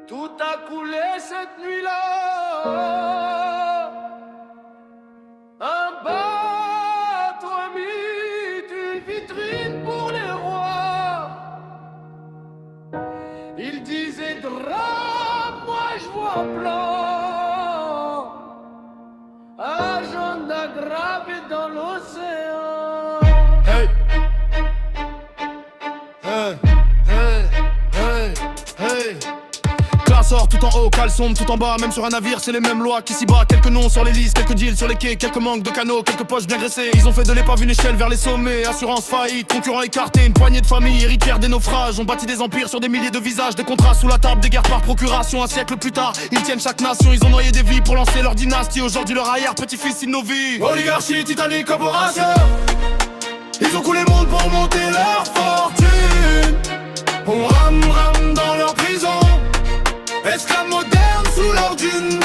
Tout a coulé cette nuit-là. Un bateau a mis une vitrine pour les rois. Il disait drame, moi je vois blanc. Agenda gravé dans l'océan. Hey. Hey. Hey. Hey. Hey. Classeur tout en haut, caleçon tout en bas. Même sur un navire c'est les mêmes lois qui s'y bat. Quelques noms sur les listes, quelques deals sur les quais, quelques manques de canaux, quelques poches bien graissées. Ils ont fait de l'épave une échelle vers les sommets. Assurance faillite, concurrents écartés, une poignée de familles héritières des naufrages. On bâtit des empires sur des milliers de visages, des contrats sous la table, des guerres par procuration. Un siècle plus tard, ils tiennent chaque nation. Ils ont noyé des vies pour lancer leur dynastie. Aujourd'hui leur arrière petit-fils innovie. Oligarchie, Titanic, corporation. Ils ont coulé le monde pour monter leur fortune. On rame dans leur prison. Esclaves modernes sous leur dune.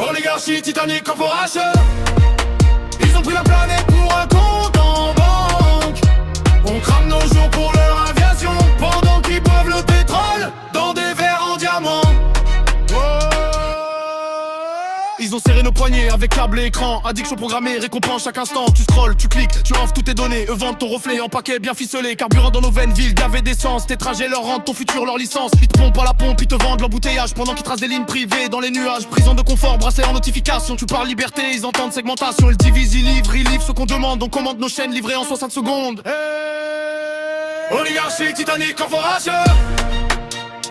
Oligarchie, Titanic, corporation. Ils ont pris la planète pour un compte en banque. On crame nos jours pour leur aviation, pendant qu'ils boivent le pétrole dans des verres en diamant. Ils ont serré nos poignets avec câble et écran. Addiction programmée, récompense chaque instant. Tu scrolles, tu cliques, tu offres toutes tes données. Eux vendent ton reflet en paquet bien ficelé. Carburant dans nos veines, ville gavé d'essence. Tes trajets leur rendent ton futur, leur licence. Ils te pompent à la pompe, ils te vendent l'embouteillage pendant qu'ils tracent des lignes privées dans les nuages. Prison de confort, bracelet en notification. Tu parles liberté, ils entendent segmentation. Ils divisent, ils livrent ce qu'on demande. On commande nos chaînes livrées en 60 secondes. Hey. Oligarchie, Titanic, corporation.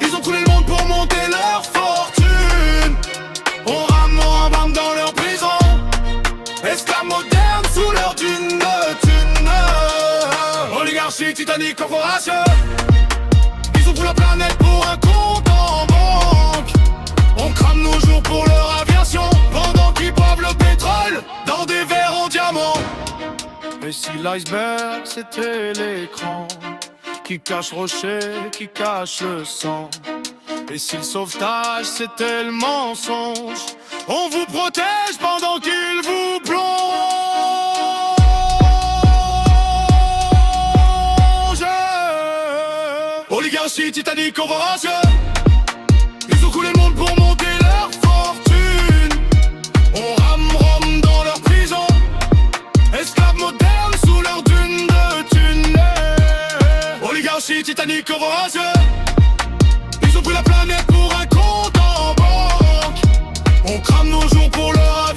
Ils ont coulé le monde pour monter leur fortune. On rame dans leur prison. Esclaves modernes sous leur dune. Oligarchie, Titanic, corporation. Ils ont pris la planète pour un compte en banque. On crame nos jours pour leur aviation, pendant qu'ils boivent le pétrole dans des verres en diamant. Et si l'iceberg c'était l'écran qui cache rocher, qui cache le sang. Et si le sauvetage c'était le mensonge, on vous protège pendant qu'il vous plonge. Oligarchie, Titanic, corporation. Ils ont coulé le monde pour monter leur fortune. On rame dans leur prison. Esclaves modernes sous leur dune de thunes. Oligarchie, Titanic, corporation. Ils ont pris la planète pour un compte en banque. On crame nos jours pour leur